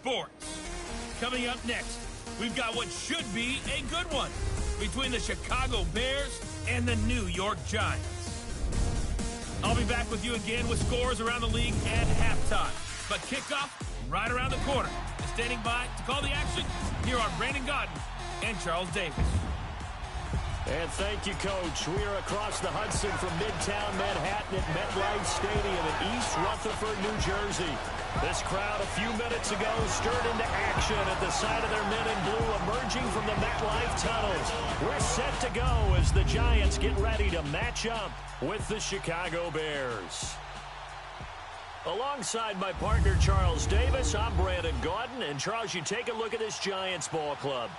sports. Coming up next, we've got what should be a good one between the Chicago Bears and the New York Giants. I'll be back with you again with scores around the league at halftime. But kickoff right around the corner. And standing by to call the action, here are Brandon Gaudin and Charles Davis. And thank you, Coach. We are across the Hudson from Midtown Manhattan at MetLife Stadium in East Rutherford, New Jersey. This crowd a few minutes ago stirred into action at the sight of their men in blue emerging from the MetLife tunnels. We're set to go as the Giants get ready to match up with the Chicago Bears. Alongside my partner, Charles Davis, I'm Brandon Gaudin. And, Charles, you take a look at this Giants ball club.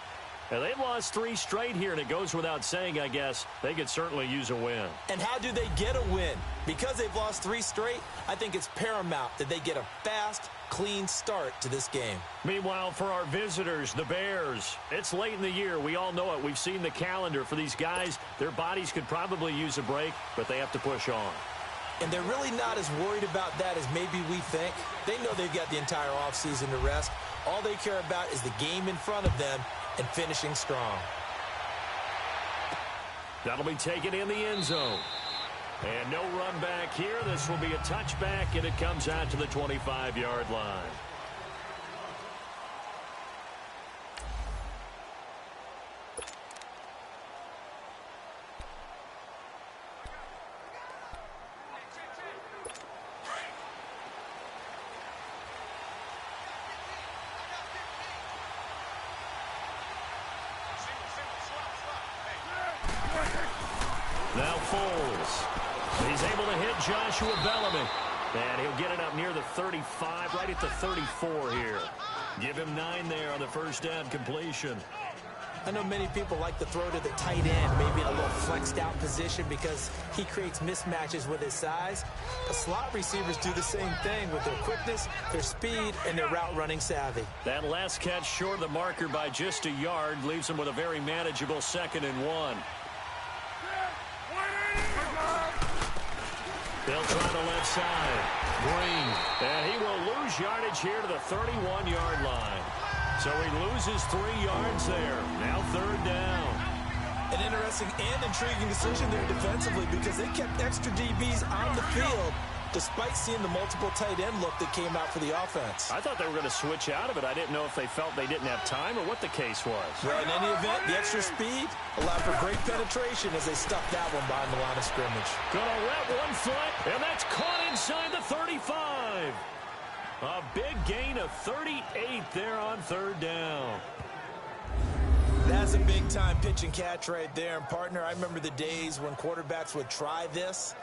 Now, they've lost 3 straight here, and it goes without saying, I guess, they could certainly use a win. And how do they get a win? Because they've lost 3 straight, I think it's paramount that they get a fast, clean start to this game. Meanwhile, for our visitors, the Bears, it's late in the year. We all know it. We've seen the calendar for these guys. Their bodies could probably use a break, but they have to push on. And they're really not as worried about that as maybe we think. They know they've got the entire offseason to rest. All they care about is the game in front of them and finishing strong. That'll be taken in the end zone. And no run back here. This will be a touchback, and it comes out to the 25-yard line. Now Foles. He's able to hit Joshua Bellamy. And he'll get it up near the 35, right at the 34 here. Give him 9 there on the first down completion. I know many people like to throw to the tight end, maybe in a little flexed out position because he creates mismatches with his size. But slot receivers do the same thing with their quickness, their speed, and their route running savvy. That last catch short of the marker by just a yard leaves him with a very manageable 2nd and 1. They'll try the left side. Green. And he will lose yardage here to the 31-yard line. So he loses 3 yards there. Now 3rd down. An interesting and intriguing decision there defensively because they kept extra DBs on the field despite seeing the multiple tight end look that came out for the offense. I thought they were going to switch out of it. I didn't know if they felt they didn't have time or what the case was. Well, in any event, the extra speed allowed for great penetration as they stuffed that one behind the line of scrimmage. Gonna let one foot, and that's caught inside the 35. A big gain of 38 there on 3rd down. That's a big-time pitch and catch right there. And, partner, I remember the days when quarterbacks would try this.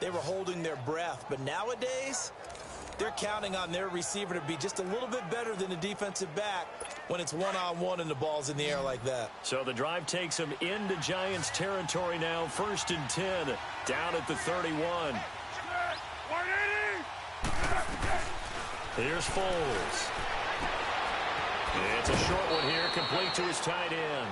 They were holding their breath. But nowadays, they're counting on their receiver to be just a little bit better than the defensive back when it's one-on-one and the ball's in the air like that. So the drive takes them into Giants territory now. 1st and 10, down at the 31. Here's Foles. It's a short one here, complete to his tight end.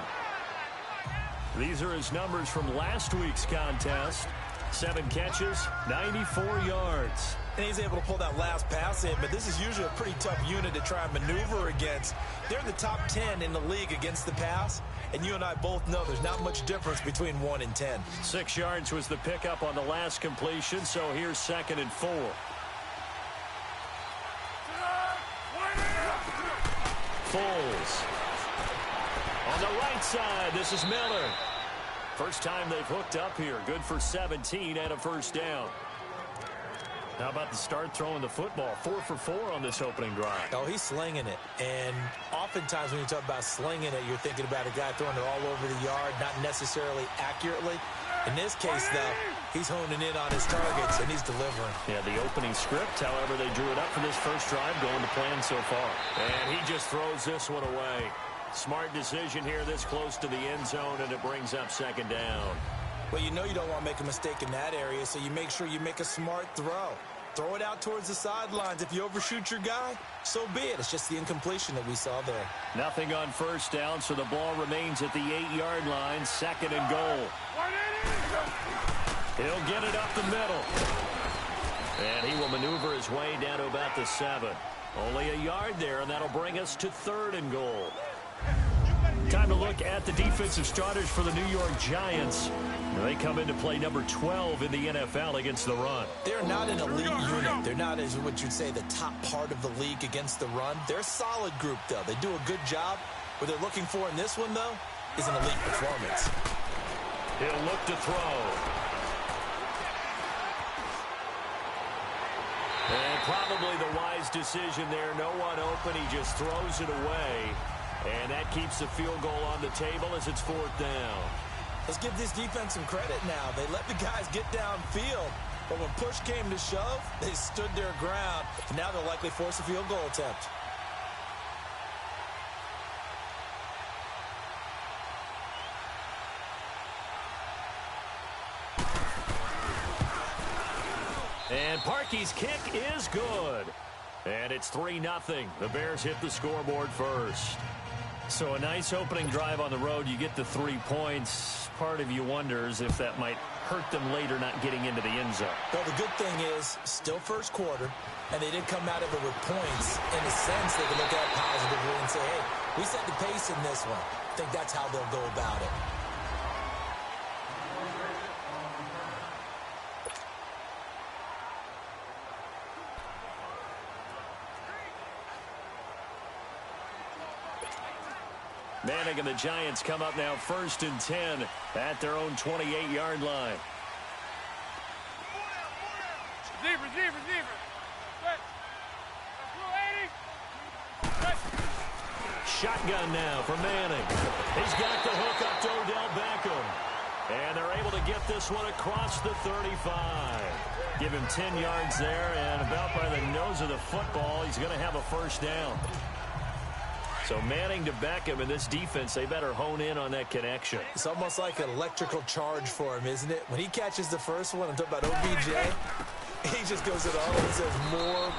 These are his numbers from last week's contest. 7 catches, 94 yards. And he's able to pull that last pass in, but this is usually a pretty tough unit to try and maneuver against. They're in the top 10 in the league against the pass, and you and I both know there's not much difference between 1 and 10. 6 yards was the pickup on the last completion, so here's 2nd and 4. Foles. On the right side, this is Miller. First time they've hooked up here. Good for 17 and a 1st down. How about the start throwing the football? 4 for 4 on this opening drive. Oh, he's slinging it. And oftentimes when you talk about slinging it, you're thinking about a guy throwing it all over the yard, not necessarily accurately. In this case, though, he's honing in on his targets, and he's delivering. Yeah, the opening script, however, they drew it up for this first drive, going to plan so far. And he just throws this one away. Smart decision here this close to the end zone, and it brings up 2nd down. Well, you know you don't want to make a mistake in that area, so you make sure you make a smart throw. Throw it out towards the sidelines. If you overshoot your guy, so be it. It's just the incompletion that we saw there. Nothing on 1st down, so the ball remains at the 8-yard line. 2nd and goal. He'll get it up the middle. And he will maneuver his way down to about the 7. Only a yard there, and that'll bring us to 3rd and goal. Time to look at the defensive starters for the New York Giants. They come into play number 12 in the NFL against the run. They're not an elite unit. They're not, as what you'd say, the top part of the league against the run. They're a solid group, though. They do a good job. What they're looking for in this one, though, is an elite performance. He'll look to throw. And probably the wise decision there. No one open. He just throws it away. And that keeps the field goal on the table as it's 4th down. Let's give this defense some credit now. They let the guys get downfield. But when push came to shove, they stood their ground. And now they'll likely force a field goal attempt. And Parkey's kick is good. And it's 3-0. The Bears hit the scoreboard first. So a nice opening drive on the road. You get the 3 points. Part of you wonders if that might hurt them later not getting into the end zone. Well, the good thing is, still first quarter, and they did come out of it with points. In a sense, they can look at it positively and say, hey, we set the pace in this one. I think that's how they'll go about it. Manning and the Giants come up now 1st and 10 at their own 28-yard line. Receiver. Shotgun now for Manning. He's got the hook up to Odell Beckham. And they're able to get this one across the 35. Give him 10 yards there, and about by the nose of the football, he's going to have a 1st down. So Manning to Beckham in this defense, they better hone in on that connection. It's almost like an electrical charge for him, isn't it? When he catches the first one, I'm talking about OBJ, he just goes it all and says more.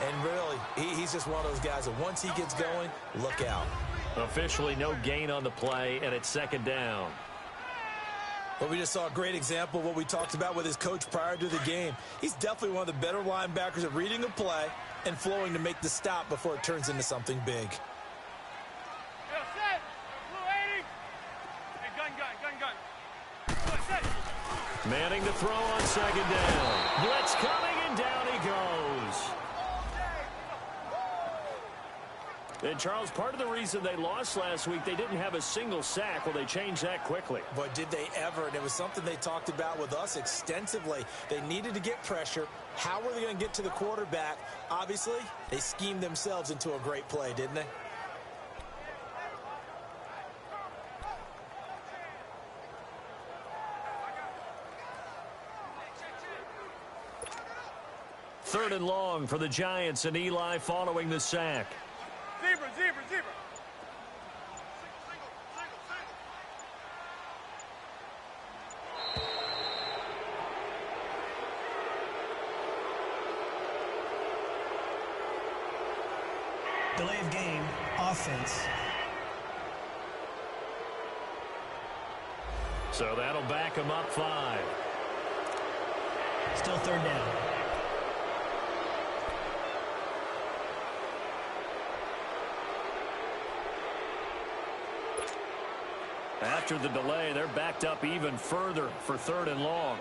And really, he's just one of those guys that once he gets going, look out. Officially no gain on the play, and it's 2nd down. But we just saw a great example of what we talked about with his coach prior to the game. He's definitely one of the better linebackers at reading a play and flowing to make the stop before it turns into something big. Manning to throw on 2nd down. Blitz coming, and down he goes. And, Charles, part of the reason they lost last week, they didn't have a single sack. Well, they changed that quickly. But did they ever? And it was something they talked about with us extensively. They needed to get pressure. How were they going to get to the quarterback? Obviously, they schemed themselves into a great play, didn't they? Third and long for the Giants, and Eli following the sack. Zebra. Delay of game, offense. So that'll back him up 5. Still 3rd down. After the delay, they're backed up even further for 3rd and long.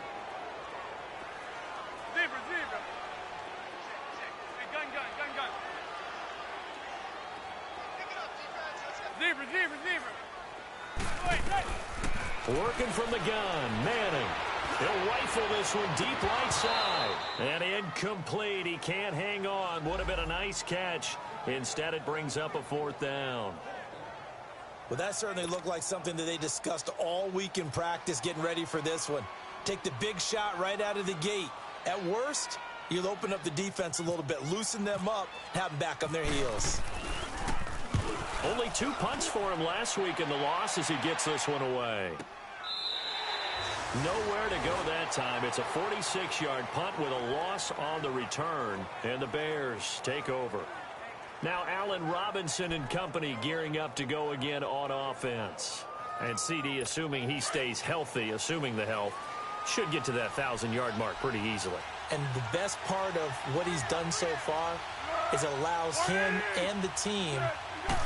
Zebra. Hey, gun. Zebra. Working from the gun, Manning. He'll rifle this one deep right side. And incomplete. He can't hang on. Would have been a nice catch. Instead, it brings up a 4th down. Well, that certainly looked like something that they discussed all week in practice getting ready for this one. Take the big shot right out of the gate. At worst, you'll open up the defense a little bit, loosen them up, have them back on their heels. Only 2 punts for him last week in the loss as he gets this one away. Nowhere to go that time. It's a 46-yard punt with a loss on the return, and the Bears take over. Now Allen Robinson and company gearing up to go again on offense. And CD, assuming he stays healthy, assuming the health, should get to that 1,000-yard mark pretty easily. And the best part of what he's done so far, is it allows him and the team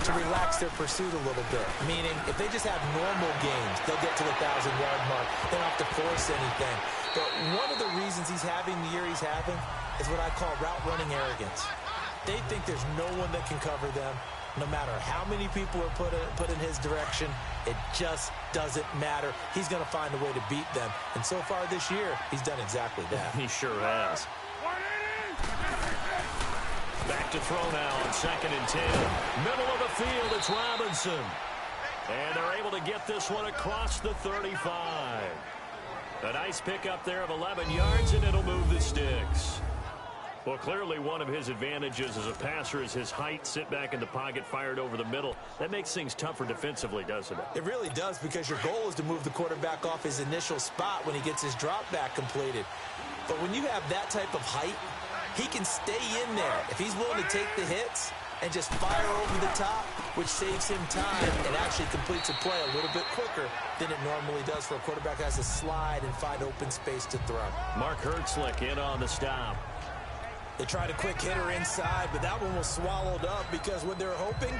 to relax their pursuit a little bit. Meaning, if they just have normal games, they'll get to the 1,000-yard mark. They don't have to force anything. But one of the reasons he's having the year he's having is what I call route-running arrogance. They think there's no one that can cover them. No matter how many people are put in his direction, it just doesn't matter. He's going to find a way to beat them. And so far this year, he's done exactly that. He sure has. Back to throw now on 2nd and 10. Middle of the field, it's Robinson. And they're able to get this one across the 35. A nice pickup there of 11 yards, and it'll move the sticks. Well, clearly one of his advantages as a passer is his height. Sit back in the pocket, fired over the middle. That makes things tougher defensively, doesn't it? It really does, because your goal is to move the quarterback off his initial spot when he gets his drop back completed. But when you have that type of height, he can stay in there if he's willing to take the hits and just fire over the top, which saves him time and actually completes a play a little bit quicker than it normally does for a quarterback that has to slide and find open space to throw. Mark Hertzlick in on the stop. They tried a quick hitter inside, but that one was swallowed up because what they're hoping,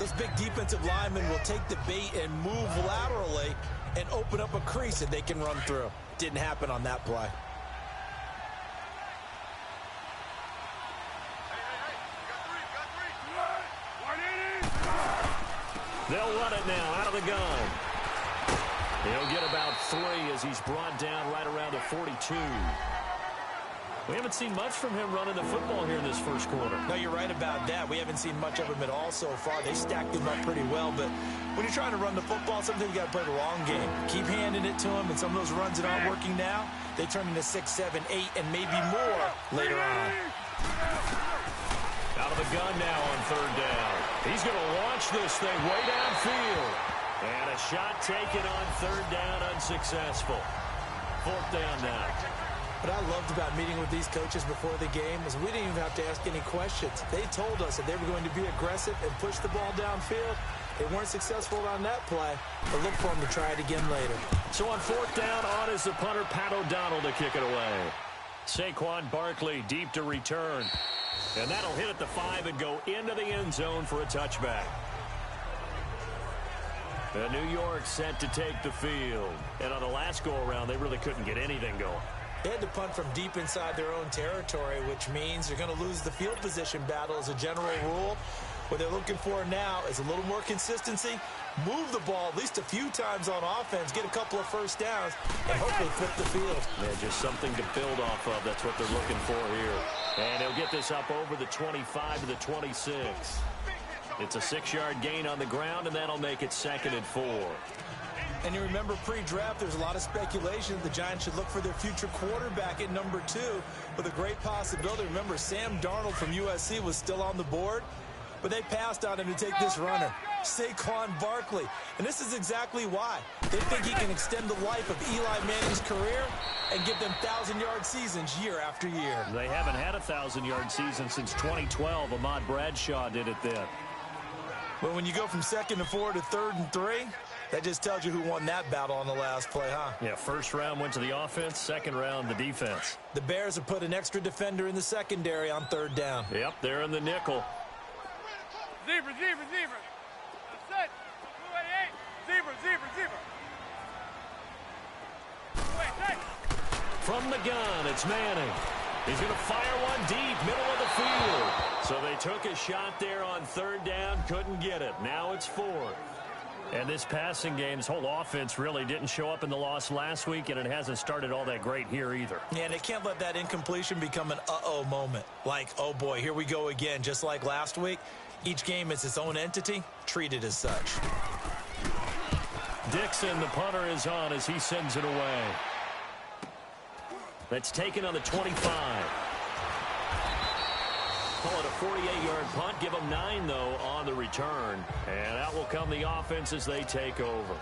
those big defensive linemen will take the bait and move laterally and open up a crease that they can run through. Didn't happen on that play. They'll run it now out of the gun. He'll get about 3 as he's brought down right around the 42. We haven't seen much from him running the football here in this first quarter. No, you're right about that. We haven't seen much of him at all so far. They stacked him up pretty well, but when you're trying to run the football, sometimes you got to play the long game. Keep handing it to him, and some of those runs that aren't working now, they turn into 6, 7, 8, and maybe more later on. Out of the gun now on 3rd down. He's going to launch this thing way downfield. And a shot taken on 3rd down, unsuccessful. 4th down now. What I loved about meeting with these coaches before the game was we didn't even have to ask any questions. They told us that they were going to be aggressive and push the ball downfield. They weren't successful on that play, but look for them to try it again later. So on 4th down, on is the punter, Pat O'Donnell, to kick it away. Saquon Barkley deep to return. And that'll hit at the 5 and go into the end zone for a touchback. And New York set to take the field. And on the last go-around, they really couldn't get anything going. They had to punt from deep inside their own territory, which means they're going to lose the field position battle as a general rule. What they're looking for now is a little more consistency, move the ball at least a few times on offense, get a couple of first downs, and hopefully flip the field. Yeah, just something to build off of. That's what they're looking for here. And they'll get this up over the 25 to the 26. It's a 6-yard gain on the ground, and that'll make it 2nd and 4. And you remember pre-draft, there's a lot of speculation that the Giants should look for their future quarterback at number 2 with a great possibility. Remember, Sam Darnold from USC was still on the board, but they passed on him to take this runner, Saquon Barkley. And this is exactly why. They think he can extend the life of Eli Manning's career and give them 1,000-yard seasons year after year. They haven't had a 1,000-yard season since 2012. Ahmad Bradshaw did it then. But when you go from 2nd and 4 to 3rd and 3, that just tells you who won that battle on the last play, huh? Yeah, 1st round went to the offense, 2nd round the defense. The Bears have put an extra defender in the secondary on 3rd down. Yep, they're in the nickel. Zebra, zebra, zebra. Set. 288. Zebra, zebra, zebra. Wait, hey. From the gun, it's Manning. He's going to fire one deep, middle of the field. So they took a shot there on 3rd down, couldn't get it. Now it's 4th. And this passing game's whole offense really didn't show up in the loss last week, and it hasn't started all that great here either. Yeah, they can't let that incompletion become an uh-oh moment. Like, oh boy, here we go again. Just like last week, each game is its own entity, treated as such. Dixon, the punter, is on as he sends it away. That's taken on the 25. Call it a 48-yard punt. Give them 9, though, on the return. And out will come the offense as they take over.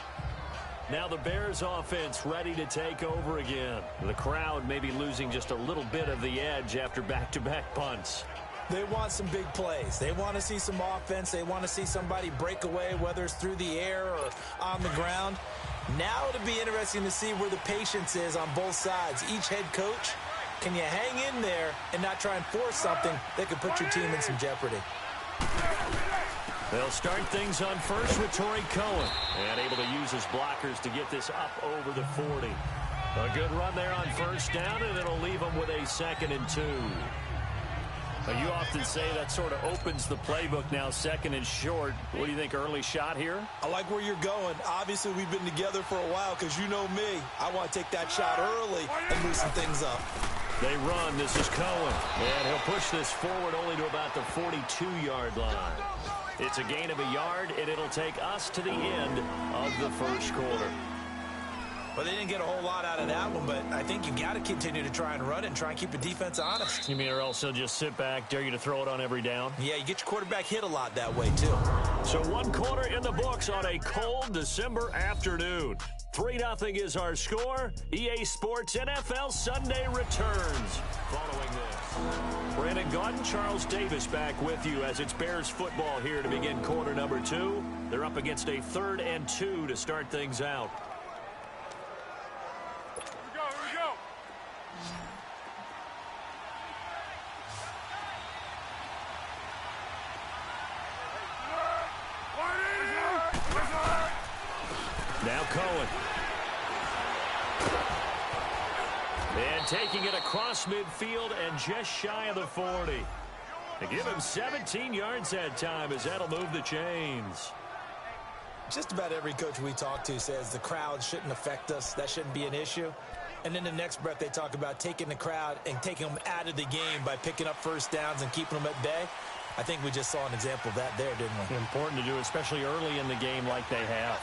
Now the Bears offense ready to take over again. The crowd may be losing just a little bit of the edge after back-to-back punts. They want some big plays. They want to see some offense. They want to see somebody break away, whether it's through the air or on the ground. Now it'll be interesting to see where the patience is on both sides. Each head coach Can you hang in there and not try and force something that could put your team in some jeopardy? They'll start things on first with Torrey Cohen. And able to use his blockers to get this up over the 40. A good run there on first down, and it'll leave them with a 2nd and 2. Now, you often say that sort of opens the playbook now, 2nd and short. What do you think, early shot here? I like where you're going. Obviously, we've been together for a while because you know me. I want to take that shot early and loosen things up. They run. This is Cohen. And he'll push this forward only to about the 42-yard line. It's a gain of a yard, and it'll take us to the end of the first quarter. Well, they didn't get a whole lot out of that one, but I think you've got to continue to try and run it and try and keep the defense honest. You mean or else they'll just sit back, dare you to throw it on every down? Yeah, you get your quarterback hit a lot that way, too. So 1 quarter in the books on a cold December afternoon. 3-0 is our score. EA Sports NFL Sunday returns following this. Brandon Gaudin, Charles Davis back with you as it's Bears football here to begin quarter number 2. They're up against a 3rd and 2 to start things out. Here we go. Now Cohen. And taking it across midfield and just shy of the 40. They give him 17 yards that time as that'll move the chains. Just about every coach we talk to says the crowd shouldn't affect us. That shouldn't be an issue. And then the next breath they talk about taking the crowd and taking them out of the game by picking up first downs and keeping them at bay. I think we just saw an example of that there, didn't we? Important to do, especially early in the game like they have.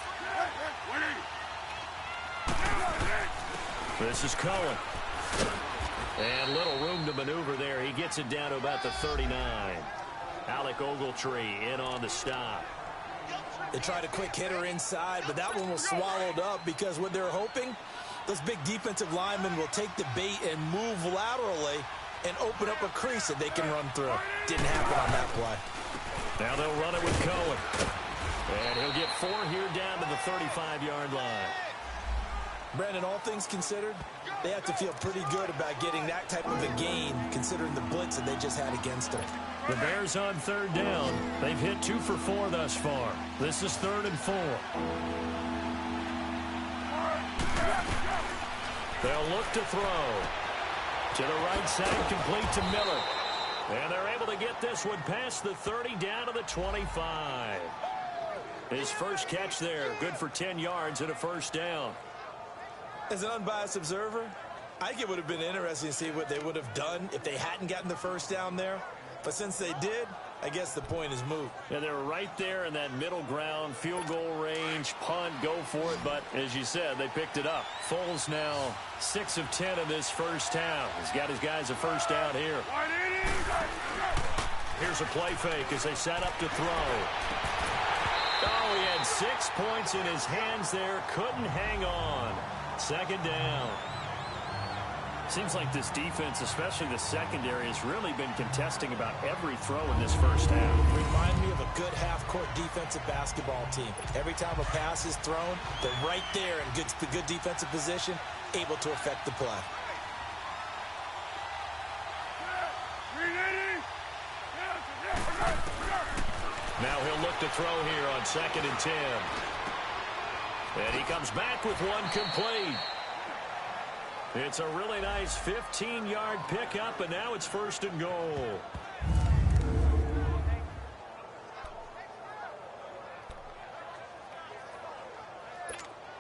This is Cohen. And little room to maneuver there. He gets it down to about the 39. Alec Ogletree in on the stop. They tried a quick hitter inside, but that one was swallowed up because what they're hoping, those big defensive linemen will take the bait and move laterally and open up a crease that they can run through. Didn't happen on that play. Now they'll run it with Cohen. And he'll get 4 here down to the 35-yard line. Brandon, all things considered, they have to feel pretty good about getting that type of a gain considering the blitz that they just had against them. The Bears on 3rd down. They've hit 2 for 4 thus far. This is 3rd and 4. They'll look to throw. To the right side, complete to Miller. And they're able to get this one past the 30 down to the 25. His first catch there, good for 10 yards and a first down. As an unbiased observer, I think it would have been interesting to see what they would have done if they hadn't gotten the first down there. But since they did, I guess the point is moot. Yeah, they were right there in that middle ground, field goal range, punt, go for it. But as you said, they picked it up. Foles now 6 of 10 in this first down. He's got his guys a first down here. Here's a play fake as they set up to throw. Oh, he had 6 points in his hands there. Couldn't hang on. 2nd down. Seems like this defense, especially the secondary, has really been contesting about every throw in this first half. Remind me of a good half-court defensive basketball team. Every time a pass is thrown, they're right there in good defensive position, able to affect the play. Now he'll look to throw here on 2nd and 10. And he comes back with one complete. It's a really nice 15-yard pickup, and now it's 1st and goal.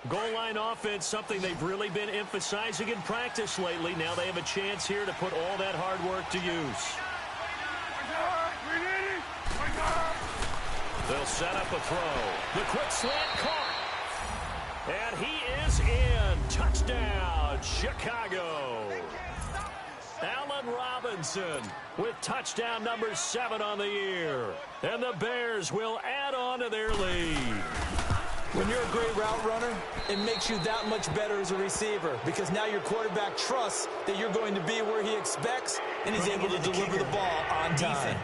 Goal line offense, something they've really been emphasizing in practice lately. Now they have a chance here to put all that hard work to use. They'll set up a throw. The quick slant caught. And he is in. Touchdown, Chicago. Allen Robinson with touchdown number 7 on the year. And the Bears will add on to their lead. When you're a great route runner, it makes you that much better as a receiver because now your quarterback trusts that you're going to be where he expects, and he's able to deliver the ball on time.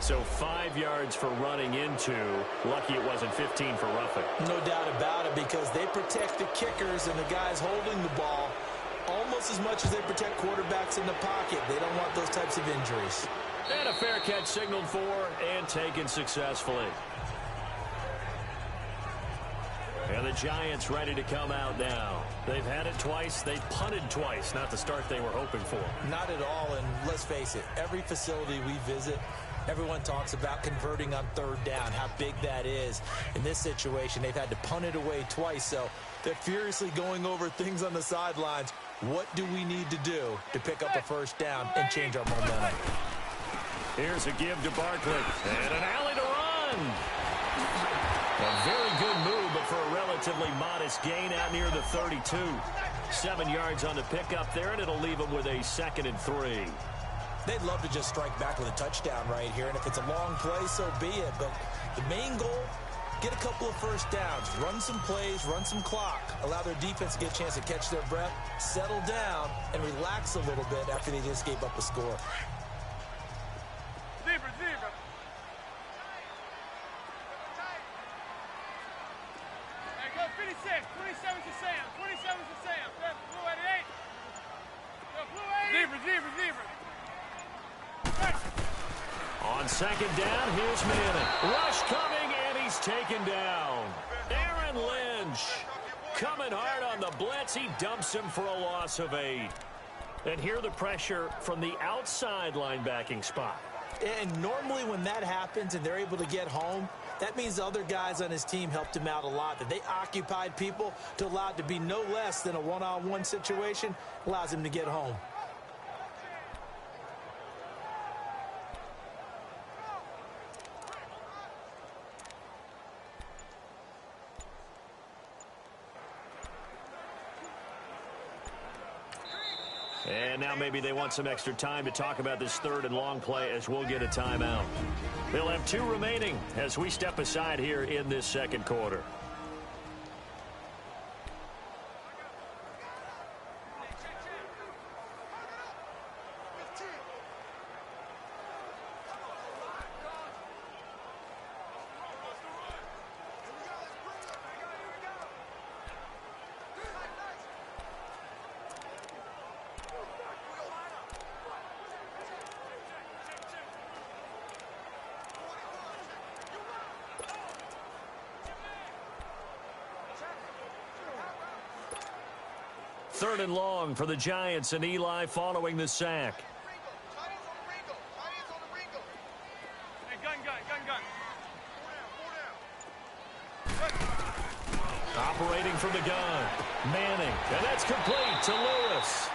So 5 yards for running into. Lucky it wasn't 15 for roughing. No doubt about it, because they protect the kickers and the guys holding the ball almost as much as they protect quarterbacks in the pocket. They don't want those types of injuries. And a fair catch signaled for and taken successfully. And the Giants ready to come out now. They've had it twice. They've punted twice. Not the start they were hoping for. Not at all, and let's face it, every facility we visit, everyone talks about converting on third down, how big that is. In this situation, they've had to punt it away twice, so they're furiously going over things on the sidelines. What do we need to do to pick up a first down and change our momentum? Here's a give to Barkley. And an alley to run. A very good move, but for a relatively modest gain out near the 32. 7 yards on the pickup there, and it'll leave them with a 2nd and 3. They'd love to just strike back with a touchdown right here, and if it's a long play, so be it. But the main goal, get a couple of first downs, run some plays, run some clock, allow their defense to get a chance to catch their breath, settle down, and relax a little bit after they just gave up a score. Zebra. Hey, go 56. 27 to Sam. 27 to Sam. Blue 88. Go Blue 80. Zebra. On 2nd down, here's Manning. Rush coming, and he's taken down. Aaron Lynch coming hard on the blitz. He dumps him for a loss of 8. And here the pressure from the outside linebacking spot. And normally when that happens and they're able to get home, that means the other guys on his team helped him out a lot. That they occupied people to allow it to be no less than a one-on-one situation allows him to get home. And now maybe they want some extra time to talk about this 3rd and long play as we'll get a timeout. They'll have 2 remaining as we step aside here in this 2nd quarter. Third and long for the Giants, and Eli following the sack. Hey, gun. Operating from the gun. Manning, and that's complete to Lewis.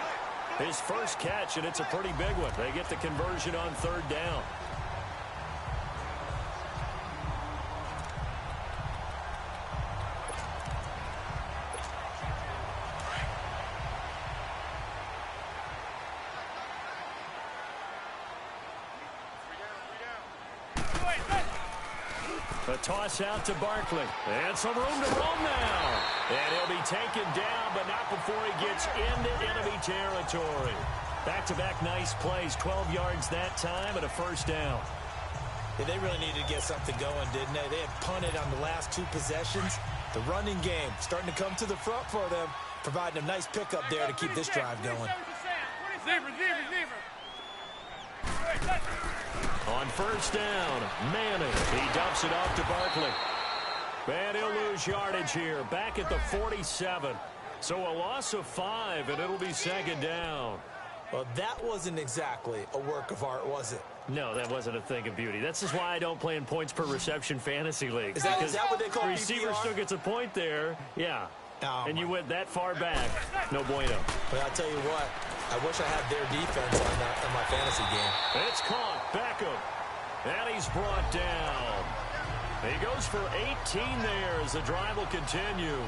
His first catch, and it's a pretty big one. They get the conversion on 3rd down. A toss out to Barkley. And some room to roam now. And he'll be taken down, but not before he gets into enemy territory. Back-to-back nice plays. 12 yards that time and a first down. Yeah, they really needed to get something going, didn't they? They had punted on the last 2 possessions. The running game starting to come to the front for them, providing a nice pickup there to keep this drive going. Zebra. On first down, Manning. He dumps it off to Barkley. And he'll lose yardage here. Back at the 47. So a loss of 5, and it'll be 2nd down. Well, that wasn't exactly a work of art, was it? No, that wasn't a thing of beauty. This is why I don't play in points per reception fantasy leagues. Is that what they call receiver PPR? still gets a point there. Yeah. Oh, and you went that far back. No bueno. But I'll tell you what, I wish I had their defense on my fantasy game. It's caught. Beckham. And he's brought down. He goes for 18 there as the drive will continue.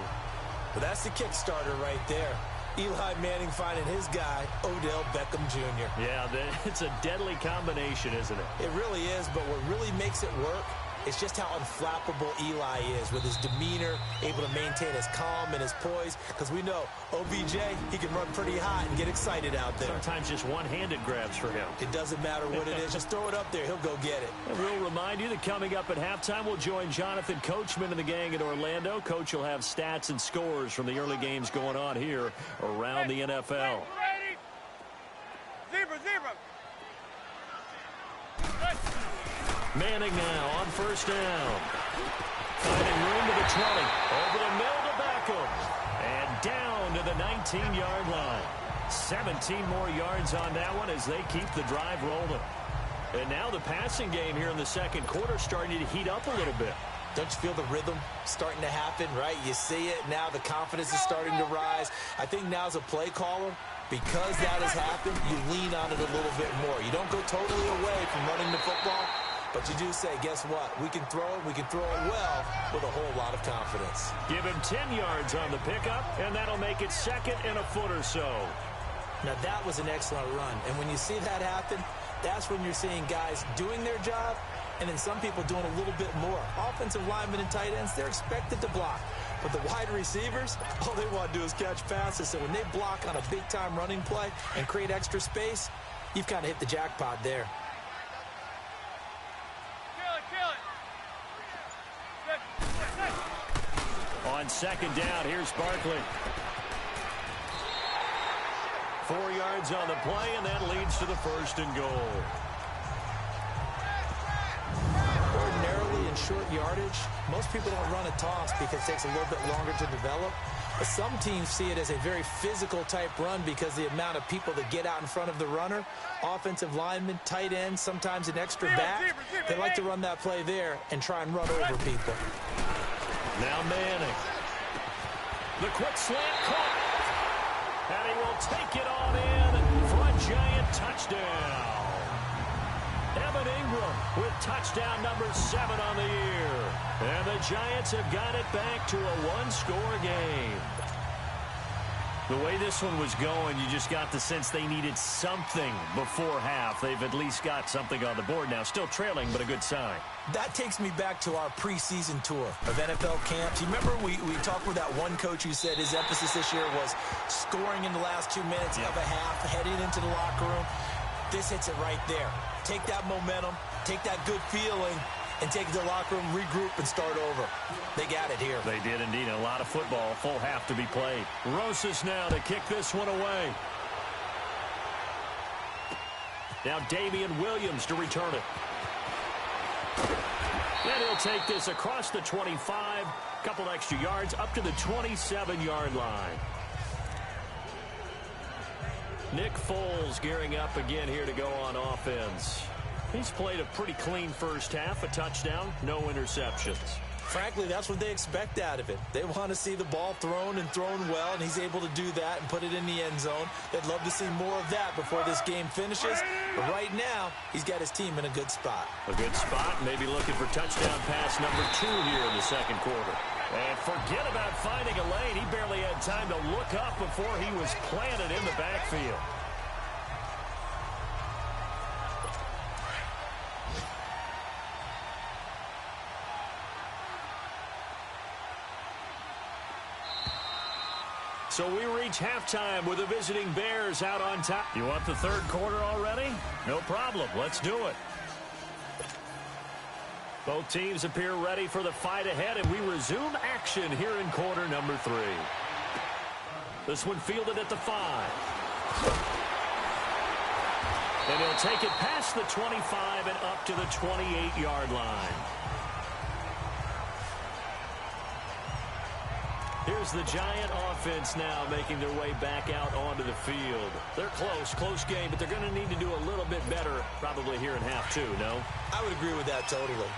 But that's the kickstarter right there. Eli Manning finding his guy, Odell Beckham Jr. Yeah, it's a deadly combination, isn't it? It really is, but what really makes it work It's just how unflappable Eli is with his demeanor, able to maintain his calm and his poise. Because we know OBJ, he can run pretty hot and get excited out there. Sometimes just one-handed grabs for him. It doesn't matter what it is. Just throw it up there. He'll go get it. And we'll remind you that coming up at halftime, we'll join Jonathan Coachman and the gang in Orlando. Coach will have stats and scores from the early games going on here around the NFL. Zebra, zebra. Manning now on first down. Finding room to the 20. Over the middle to Beckham. And down to the 19-yard line. 17 more yards on that one as they keep the drive rolling. And now the passing game here in the second quarter starting to heat up a little bit. Don't you feel the rhythm starting to happen, right? You see it. Now the confidence is starting to rise. I think now as a play caller, because that has happened, you lean on it a little bit more. You don't go totally away from running the football, but you do say, guess what? We can throw it. We can throw it well with a whole lot of confidence. Give him 10 yards on the pickup, and that'll make it second and a foot or so. Now, that was an excellent run. And when you see that happen, that's when you're seeing guys doing their job and then some people doing a little bit more. Offensive linemen and tight ends, they're expected to block. But the wide receivers, all they want to do is catch passes. So when they block on a big-time running play and create extra space, you've kind of hit the jackpot there. On second down, here's Barkley. 4 yards on the play, and that leads to the first and goal. Ordinarily in short yardage, most people don't run a toss because it takes a little bit longer to develop. But some teams see it as a very physical type run because the amount of people that get out in front of the runner, offensive linemen, tight ends, sometimes an extra back, they like to run that play there and try and run over people. Now Manning. The quick slant caught. And he will take it on in for a giant touchdown. Evan Ingram with touchdown number 7 on the year. And the Giants have got it back to a one-score game. The way this one was going, you just got the sense they needed something before half. They've at least got something on the board now. Still trailing, but a good sign. That takes me back to our preseason tour of NFL camps. You remember we talked with that one coach who said his emphasis this year was scoring in the last 2 minutes of a half, heading into the locker room. This hits it right there. Take that momentum, take that good feeling, and take it to the locker room, regroup, and start over. They got it here. They did indeed. A lot of football, full half to be played. Rosas now to kick this one away. Now Damian Williams to return it. And he'll take this across the 25, couple extra yards, up to the 27-yard line. Nick Foles gearing up again here to go on offense. He's played a pretty clean first half, a touchdown, no interceptions. Frankly, that's what they expect out of it. They want to see the ball thrown and thrown well, and he's able to do that and put it in the end zone. They'd love to see more of that before this game finishes. But right now, he's got his team in a good spot. A good spot, maybe looking for touchdown pass number 2 here in the second quarter. And forget about finding a lane. He barely had time to look up before he was planted in the backfield. So we reach halftime with the visiting Bears out on top. You want the third quarter already? No problem. Let's do it. Both teams appear ready for the fight ahead, and we resume action here in quarter number 3. This one fielded at the 5. And he'll take it past the 25 and up to the 28-yard line. Here's the Giant offense now making their way back out onto the field. They're close game, but they're going to need to do a little bit better probably here in half 2, no? I would agree with that totally.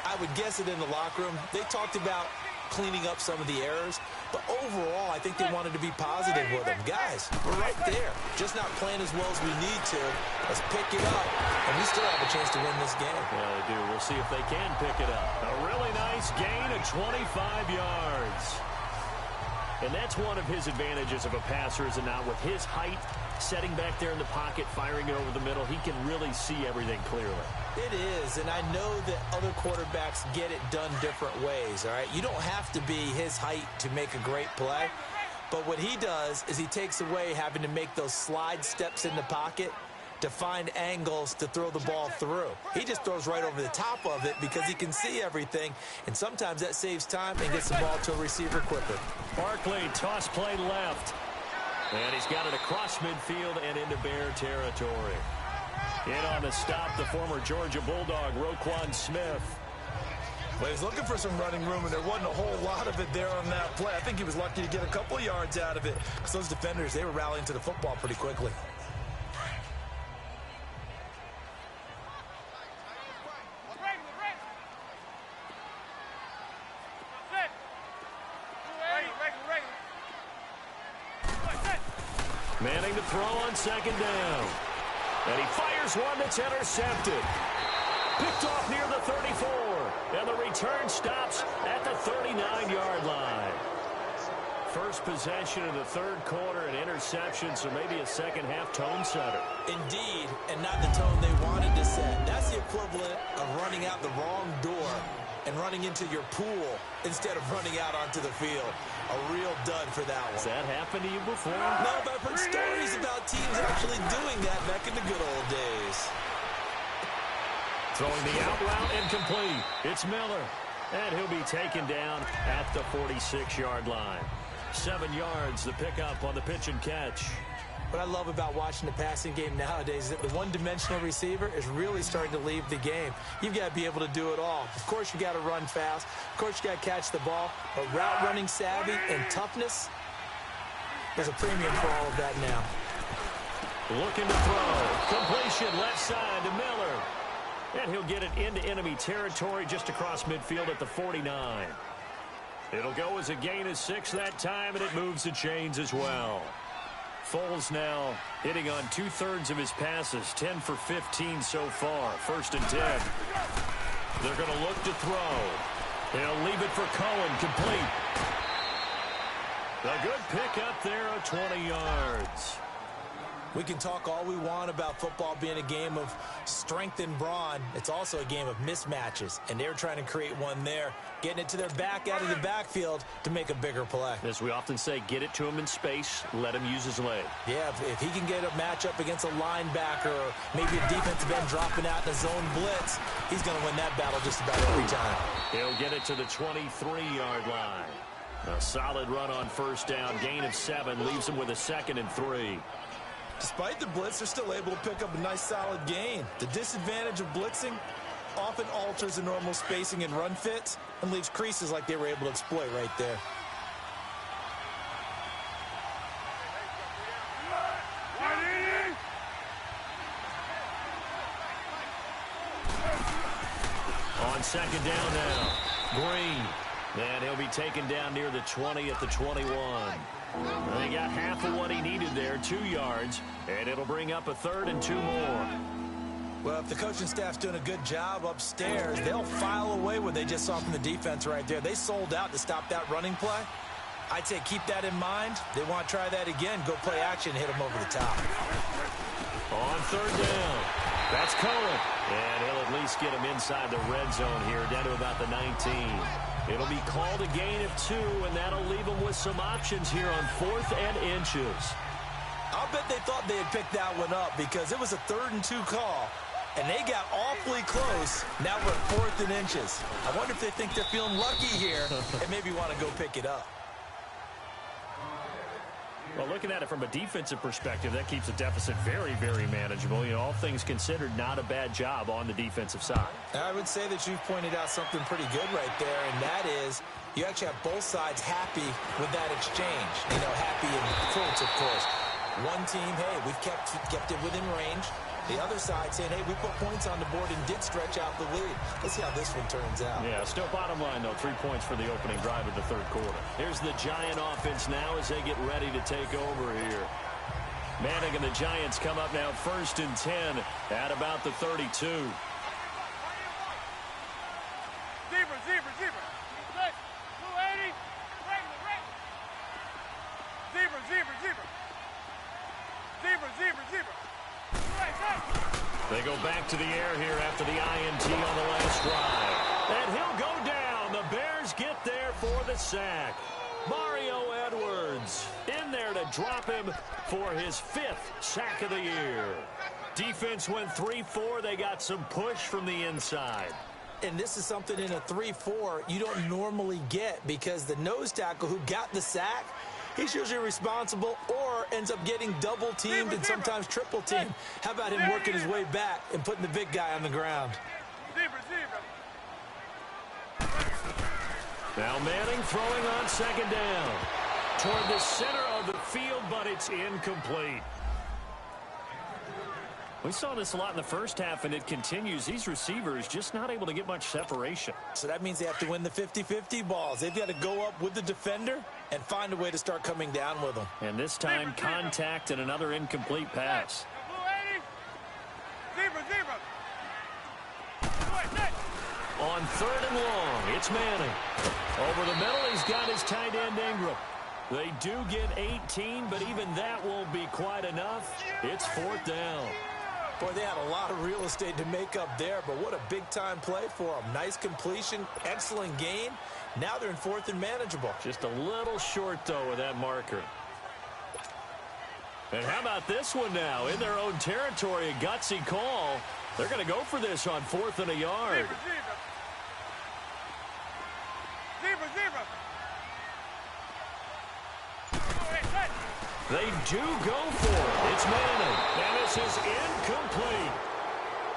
I would guess it in the locker room. They talked about cleaning up some of the errors, but overall, I think they wanted to be positive with them. Guys, we're right there. Just not playing as well as we need to. Let's pick it up, and we still have a chance to win this game. Yeah, they do. We'll see if they can pick it up. A really nice gain of 25 yards. And that's one of his advantages of a passer, is it not? With his height, setting back there in the pocket, firing it over the middle, he can really see everything clearly. It is, and I know that other quarterbacks get it done different ways, all right? You don't have to be his height to make a great play, but what he does is he takes away having to make those slide steps in the pocket to find angles to throw the ball through. He just throws right over the top of it because he can see everything, and sometimes that saves time and gets the ball to a receiver quicker. Barkley, toss play left. And he's got it across midfield and into Bear territory. In on the stop, the former Georgia Bulldog, Roquan Smith. Well, he was looking for some running room, and there wasn't a whole lot of it there on that play. I think he was lucky to get a couple yards out of it. Because those defenders, they were rallying to the football pretty quickly. Manning to throw on second down. And he fires one that's intercepted. Picked off near the 34. And the return stops at the 39-yard line. First possession of the third quarter, an interception, so maybe a second-half tone setter. Indeed, and not the tone they wanted to set. That's the equivalent of running out the wrong door and running into your pool instead of running out onto the field. A real dud for that one. Has that happened to you before? No, but I've heard stories about teams actually doing that back in the good old days. Throwing the out route incomplete. It's Miller. And he'll be taken down at the 46-yard line. 7 yards, the pickup on the pitch and catch. What I love about watching the passing game nowadays is that the one-dimensional receiver is really starting to leave the game. You've got to be able to do it all. Of course, you got to run fast. Of course, you got to catch the ball. But route running savvy and toughness, there's a premium for all of that now. Looking to throw. Completion left side to Miller. And he'll get it into enemy territory just across midfield at the 49. It'll go as a gain of 6 that time, and it moves the chains as well. Foles now hitting on 2/3 of his passes, 10 for 15 so far. 1st and 10. They're going to look to throw. They'll leave it for Cohen, complete. A good pick up there of 20 yards. We can talk all we want about football being a game of strength and brawn. It's also a game of mismatches, and they're trying to create one there, getting it to their back out of the backfield to make a bigger play. As we often say, get it to him in space, let him use his leg. Yeah, if he can get a matchup against a linebacker or maybe a defensive end dropping out in a zone blitz, he's going to win that battle just about every time. He'll get it to the 23-yard line. A solid run on 1st down, gain of 7, leaves him with a 2nd and 3. Despite the blitz, they're still able to pick up a nice solid gain. The disadvantage of blitzing often alters the normal spacing and run fits and leaves creases like they were able to exploit right there. On 2nd down now, Green. And he'll be taken down near the 20 at the 21. He got half of what he needed there, 2 yards, and it'll bring up a 3rd and 2 more. Well, if the coaching staff's doing a good job upstairs, they'll file away what they just saw from the defense right there. They sold out to stop that running play. I'd say keep that in mind. They want to try that again, go play action, hit them over the top. On 3rd down, that's Cohen. And he'll at least get him inside the red zone here, down to about the 19. It'll be called a gain of 2, and that'll leave them with some options here on 4th and inches. I'll bet they thought they had picked that one up because it was a 3rd and 2 call, and they got awfully close. Now we're at 4th and inches. I wonder if they think they're feeling lucky here and maybe want to go pick it up. Well, looking at it from a defensive perspective, that keeps the deficit very, very manageable. You know, all things considered, not a bad job on the defensive side. I would say that you've pointed out something pretty good right there, and that is you actually have both sides happy with that exchange. You know, happy in quotes, of course. One team, hey, we've kept it within range. The other side saying, hey, we put points on the board and did stretch out the lead. Let's see how this one turns out. Yeah, still bottom line, though, 3 points for the opening drive of the 3rd quarter. Here's the Giant offense now as they get ready to take over here. Manning and the Giants come up now 1st and 10 at about the 32. Zebra. Blue 80. They go back to the air here after the INT on the last drive. And he'll go down. The Bears get there for the sack. Mario Edwards in there to drop him for his 5th sack of the year. Defense went 3-4. They got some push from the inside. And this is something in a 3-4 you don't normally get because the nose tackle who got the sack, he's usually responsible or ends up getting double-teamed and sometimes triple-teamed. How about him working his way back and putting the big guy on the ground? Now Manning throwing on 2nd down. Toward the center of the field, but it's incomplete. We saw this a lot in the first half, and it continues. These receivers just not able to get much separation. So that means they have to win the 50-50 balls. They've got to go up with the defender and find a way to start coming down with them. And this time, contact and another incomplete pass. On 3rd and long, it's Manning. Over the middle, he's got his tight end Ingram. They do get 18, but even that won't be quite enough. It's 4th down. Boy, they had a lot of real estate to make up there, but what a big-time play for them. Nice completion, excellent gain. Now they're in 4th and manageable. Just a little short, though, with that marker. And how about this one now? In their own territory, a gutsy call. They're going to go for this on 4th and a yard. They do go for it. It's Manning. And this is incomplete.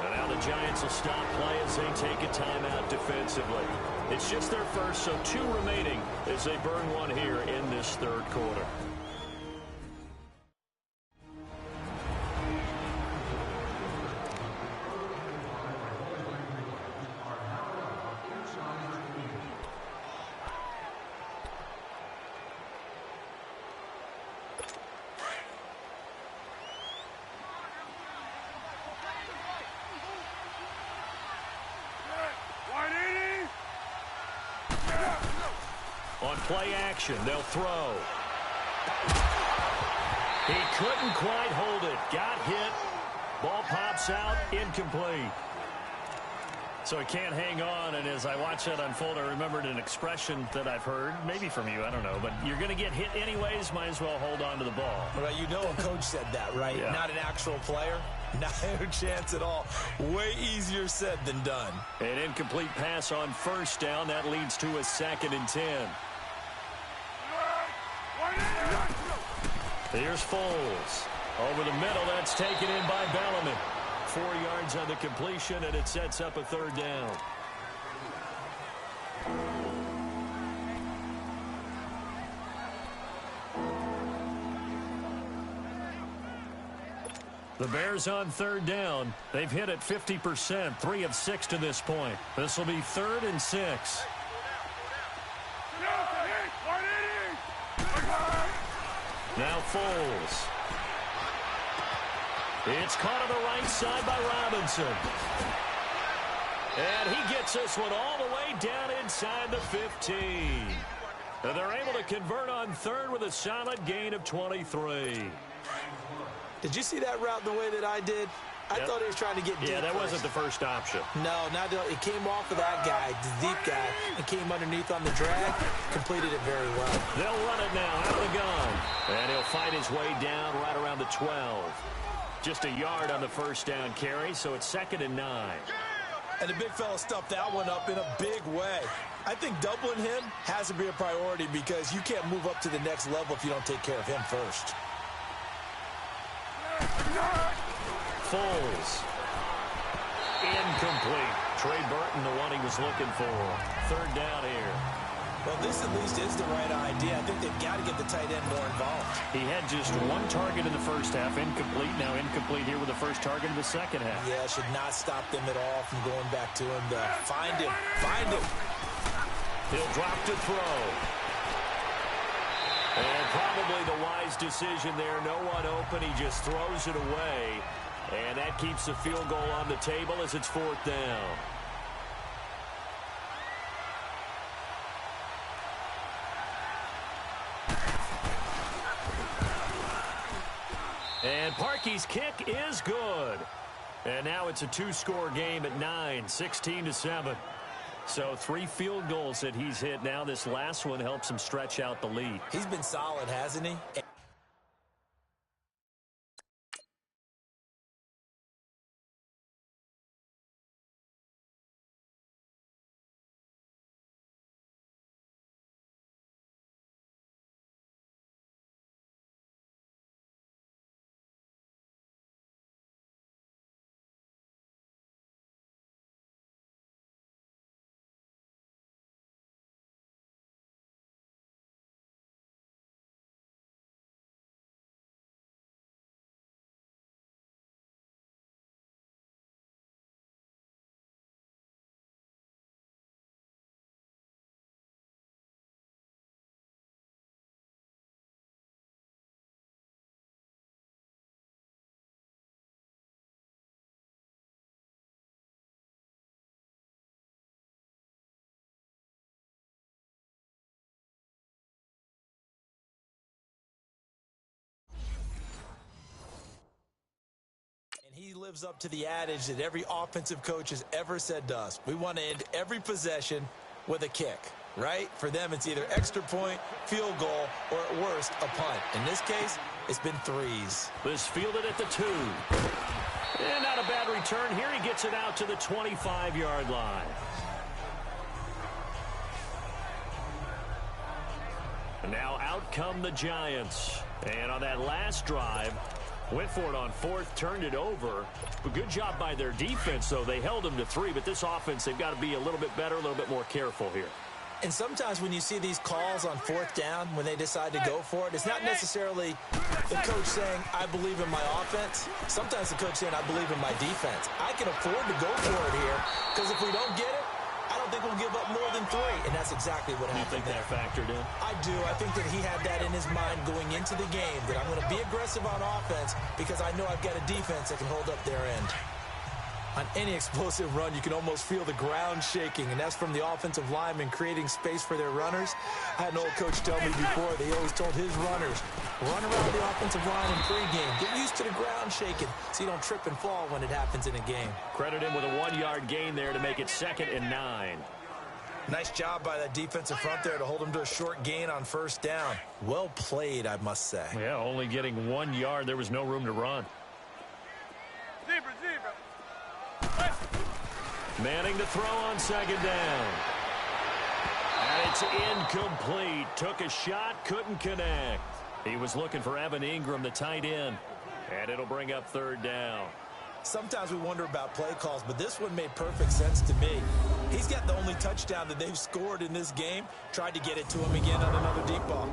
And now the Giants will stop play as they take a timeout defensively. It's just their first, so 2 remaining as they burn one here in this 3rd quarter. On play action, they'll throw. He couldn't quite hold it. Got hit. Ball pops out. Incomplete. So he can't hang on, and as I watch that unfold, I remembered an expression that I've heard, maybe from you, I don't know, but you're going to get hit anyways, might as well hold on to the ball. Well, you know a coach said that, right? Yeah. Not an actual player. Not a chance at all. Way easier said than done. An incomplete pass on 1st down. That leads to a 2nd and 10. Here's Foles. Over the middle, that's taken in by Bellamy. 4 yards on the completion, and it sets up a 3rd down. The Bears on 3rd down. They've hit it 50%, 3 of 6 to this point. This will be 3rd and 6. Now Foles. It's caught on the right side by Robinson. And he gets this one all the way down inside the 15. And they're able to convert on 3rd with a solid gain of 23. Did you see that route the way that I did? I thought he was trying to get deep. Yeah, that wasn't the first option. No, not it came off of that guy, the deep guy, and came underneath on the drag. Completed it very well. They'll run it now out of the gun. And he'll fight his way down right around the 12. Just a yard on the 1st down carry, so it's 2nd and 9. And the big fella stuffed that one up in a big way. I think doubling him has to be a priority because you can't move up to the next level if you don't take care of him first. Foles. Incomplete. Trey Burton, the one he was looking for. 3rd down here. Well, this at least is the right idea. I think they've got to get the tight end more involved. He had just 1 target in the first half. Incomplete. Now incomplete here with the first target in the second half. Yeah, should not stop them at all from going back to him. Find him. Find him. He'll drop to throw. And probably the wise decision there. No one open. He just throws it away. And that keeps the field goal on the table as it's 4th down. And Parkey's kick is good. And now it's a two-score game at 9, 16-7. So 3 field goals that he's hit now. This last one helps him stretch out the lead. He's been solid, hasn't he? He lives up to the adage that every offensive coach has ever said to us. We want to end every possession with a kick, right? For them, it's either extra point, field goal, or at worst, a punt. In this case, it's been 3s. This fielded at the 2. And not a bad return here. He gets it out to the 25-yard line. And now out come the Giants. And on that last drive, went for it on 4th, turned it over. But good job by their defense, though. They held them to 3, but this offense, they've got to be a little bit better, a little bit more careful here. And sometimes when you see these calls on 4th down, when they decide to go for it, it's not necessarily the coach saying, I believe in my offense. Sometimes the coach saying, I believe in my defense. I can afford to go for it here, because if we don't get it, I don't think we'll give up more than 3. And that's exactly what happened there. You think that factored in? I do. I think that he had that in his mind going into the game, that I'm going to be aggressive on offense because I know I've got a defense that can hold up their end. On any explosive run, you can almost feel the ground shaking, and that's from the offensive linemen creating space for their runners. I had an old coach tell me before, they always told his runners, run around the offensive line in pregame. Get used to the ground shaking so you don't trip and fall when it happens in a game. Credit him with a 1-yard gain there to make it 2nd and 9. Nice job by that defensive front there to hold him to a short gain on 1st down. Well played, I must say. Yeah, only getting 1 yard. There was no room to run. Zebra. Manning to throw on 2nd down. And it's incomplete. Took a shot, couldn't connect. He was looking for Evan Ingram, the tight end. And it'll bring up 3rd down. Sometimes we wonder about play calls, but this one made perfect sense to me. He's got the only touchdown that they've scored in this game. Tried to get it to him again on another deep ball.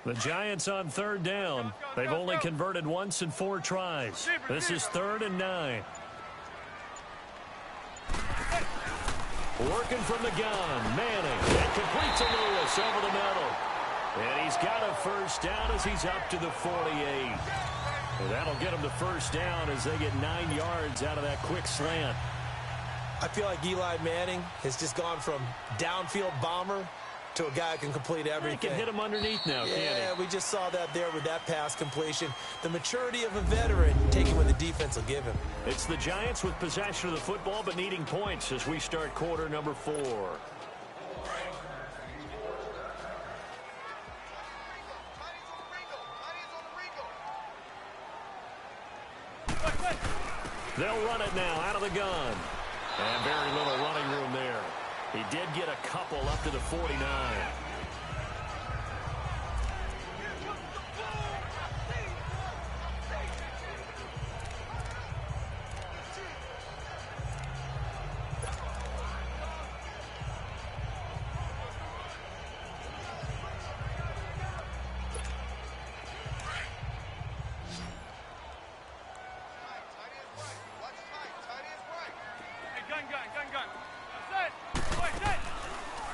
The Giants on 3rd down. They've only converted once in 4 tries. This is 3rd and 9. Working from the gun, Manning. And completes to Lewis over the middle. And he's got a 1st down as he's up to the 48. And that'll get him the 1st down as they get 9 yards out of that quick slant. I feel like Eli Manning has just gone from downfield bomber to a guy who can complete everything. He can hit him underneath now, can't he? Yeah, we just saw that there with that pass completion. The maturity of a veteran, taking what the defense will give him. It's the Giants with possession of the football, but needing points as we start quarter number 4. They'll run it now out of the gun. And very little running room there. He did get a couple up to the 49.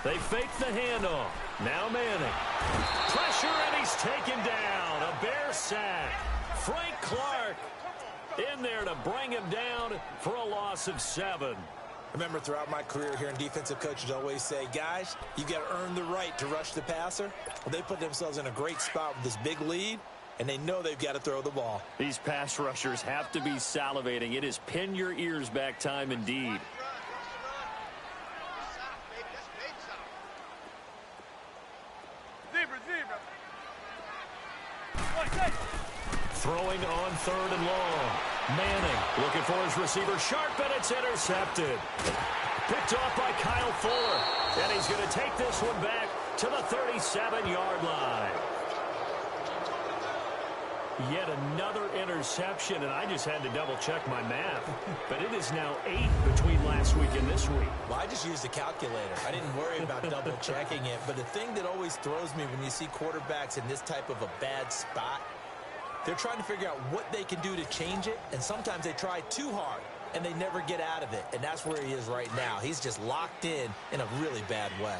They fake the handoff. Now Manning. Pressure, and he's taken down. A Bear sack. Frank Clark in there to bring him down for a loss of 7. Remember, throughout my career here in defensive coaches always say, guys, you got to earn the right to rush the passer. Well, they put themselves in a great spot with this big lead, and they know they've got to throw the ball. These pass rushers have to be salivating. It is pin your ears back time indeed. Throwing on 3rd and long. Manning looking for his receiver. Sharp, and it's intercepted. Picked off by Kyle Fuller. And he's going to take this one back to the 37-yard line. Yet another interception, and I just had to double-check my math. But it is now 8 between last week and this week. Well, I just used a calculator. I didn't worry about double-checking it. But the thing that always throws me when you see quarterbacks in this type of a bad spot, they're trying to figure out what they can do to change it, and sometimes they try too hard, and they never get out of it. And that's where he is right now. He's just locked in a really bad way.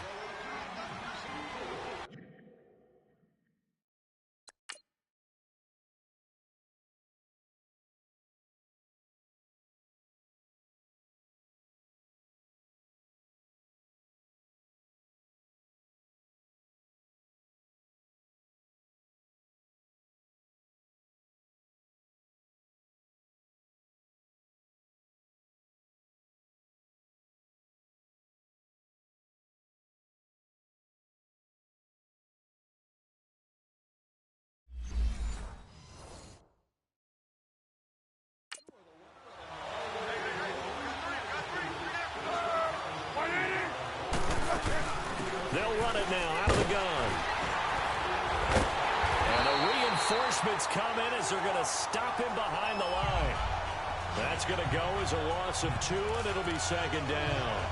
They'll run it now out of the gun. And the reinforcements come in as they're going to stop him behind the line. That's going to go as a loss of 2, and it'll be 2nd down.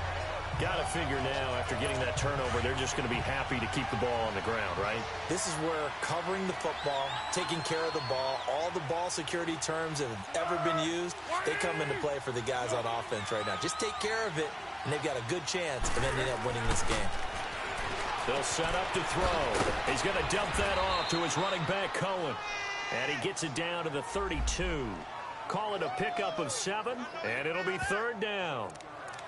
Got to figure now, after getting that turnover, they're just going to be happy to keep the ball on the ground, right? This is where covering the football, taking care of the ball, all the ball security terms that have ever been used, they come into play for the guys on offense right now. Just take care of it, and they've got a good chance of ending up winning this game. They'll set up to throw. He's going to dump that off to his running back, Cohen. And he gets it down to the 32. Call it a pickup of 7, and it'll be 3rd down.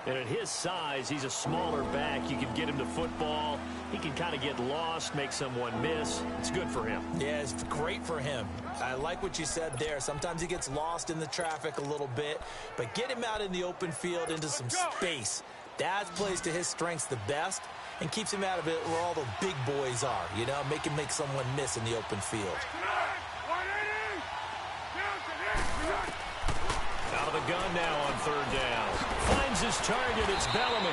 And at his size, he's a smaller back. You can get him to football. He can kind of get lost, make someone miss. It's good for him. Yeah, it's great for him. I like what you said there. Sometimes he gets lost in the traffic a little bit, but get him out in the open field into some space. That plays to his strengths the best and keeps him out of it where all the big boys are, you know, make someone miss in the open field. Out of the gun now on 3rd down. Finds his target, it's Bellamy.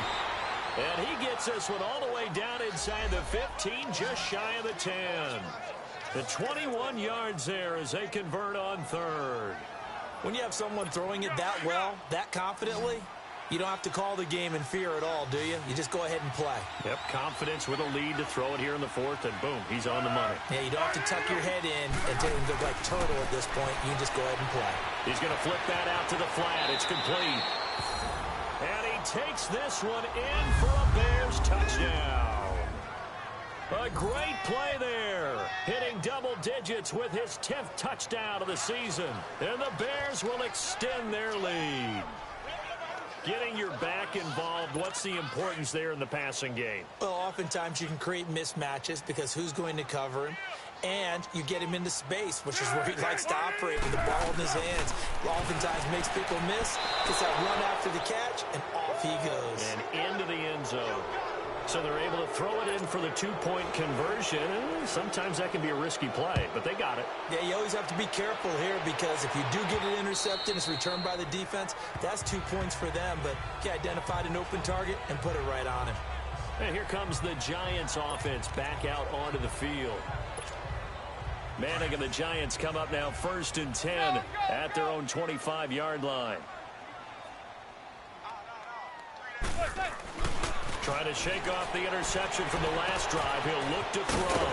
And he gets this one all the way down inside the 15, just shy of the 10. The 21 yards there as they convert on 3rd. When you have someone throwing it that well, that confidently, you don't have to call the game in fear at all, do you? You just go ahead and play. Yep, confidence with a lead to throw it here in the 4th, and boom, he's on the money. Yeah, you don't have to tuck your head in and take him to like turtle at this point. You can just go ahead and play. He's going to flip that out to the flat. It's complete. And he takes this one in for a Bears touchdown. A great play there. Hitting double digits with his 10th touchdown of the season. And the Bears will extend their lead. Getting your back involved, what's the importance there in the passing game? Well, oftentimes you can create mismatches because who's going to cover him? And you get him into space, which is where he likes to operate with the ball in his hands. Oftentimes makes people miss, gets that run after the catch, and off he goes. And into the end zone. So they're able to throw it in for the 2-point conversion. Sometimes that can be a risky play, but they got it. Yeah, you always have to be careful here because if you do get it intercepted, it's returned by the defense, that's 2 points for them. But he identified an open target and put it right on him. And here comes the Giants offense back out onto the field. Manning and the Giants come up now 1st and 10 at their own 25-yard line. Trying to shake off the interception from the last drive. He'll look to throw.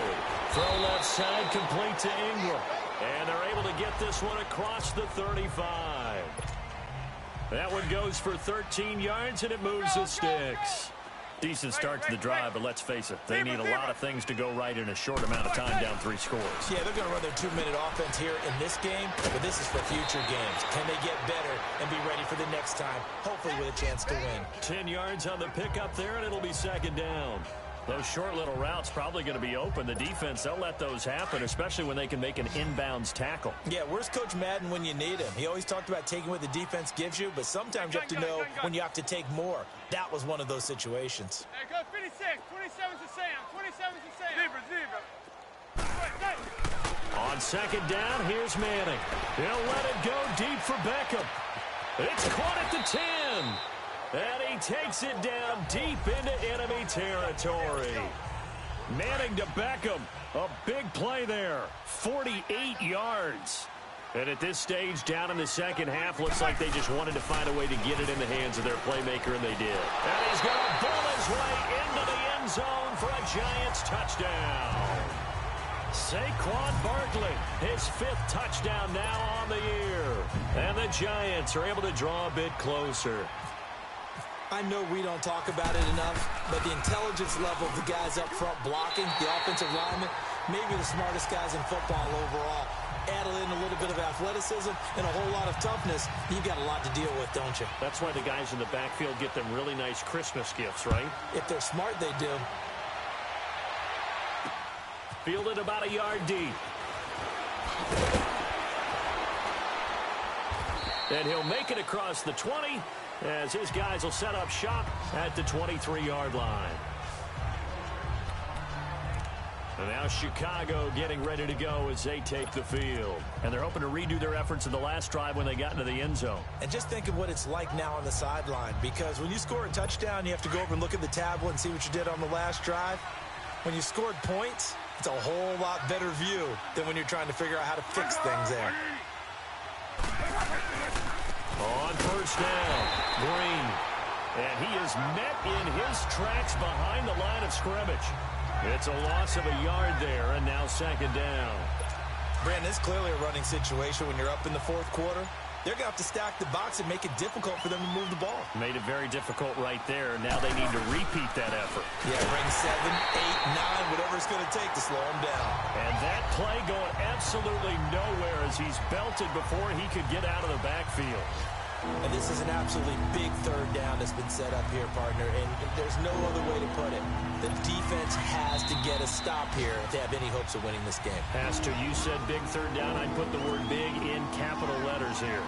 Throw left side, complete to Ingram. And they're able to get this one across the 35. That one goes for 13 yards, and it moves the sticks. Decent start to the drive, but let's face it, they need a lot of things to go right in a short amount of time down 3 scores. Yeah, they're going to run their 2-minute offense here in this game, but this is for future games. Can they get better and be ready for the next time, hopefully with a chance to win? 10 yards on the pickup there, and it'll be 2nd down. Those short little routes probably going to be open. The defense, they'll let those happen, especially when they can make an inbounds tackle. Yeah, where's Coach Madden when you need him? He always talked about taking what the defense gives you, but sometimes you have to know when you have to take more. That was one of those situations. Hey, go 56. 27's to Sam. 27's to Sam. Zebra. On 2nd down, here's Manning. He'll let it go deep for Beckham. It's caught at the 10. And he takes it down deep into enemy territory. Manning to Beckham. A big play there. 48 yards. And at this stage, down in the second half, looks like they just wanted to find a way to get it in the hands of their playmaker, and they did. And he's going to bowl his way into the end zone for a Giants touchdown. Saquon Barkley, his 5th touchdown now on the year. And the Giants are able to draw a bit closer. I know we don't talk about it enough, but the intelligence level of the guys up front blocking, the offensive linemen, maybe the smartest guys in football overall. Add in a little bit of athleticism and a whole lot of toughness, you've got a lot to deal with, don't you? That's why the guys in the backfield get them really nice Christmas gifts, right? If they're smart, they do. Fielded about a yard deep. And he'll make it across the 20 as his guys will set up shop at the 23-yard line. And now Chicago getting ready to go as they take the field. And they're hoping to redo their efforts in the last drive when they got into the end zone. And just think of what it's like now on the sideline, because when you score a touchdown, you have to go over and look at the tablet and see what you did on the last drive. When you scored points, it's a whole lot better view than when you're trying to figure out how to fix things there. On 1st down, Green. And he is met in his tracks behind the line of scrimmage. It's a loss of a yard there, and now 2nd down. Brandon, it's clearly a running situation when you're up in the 4th quarter. They're going to have to stack the box and make it difficult for them to move the ball. Made it very difficult right there. Now they need to repeat that effort. Yeah, bring 7, 8, 9, whatever it's going to take to slow them down. And that play going absolutely nowhere as he's belted before he could get out of the backfield. And this is an absolutely big 3rd down that's been set up here, partner, and there's no other way to put it. The defense has to get a stop here if they have any hopes of winning this game. Has to. You said big 3rd down. I'd put the word big in capital letters here.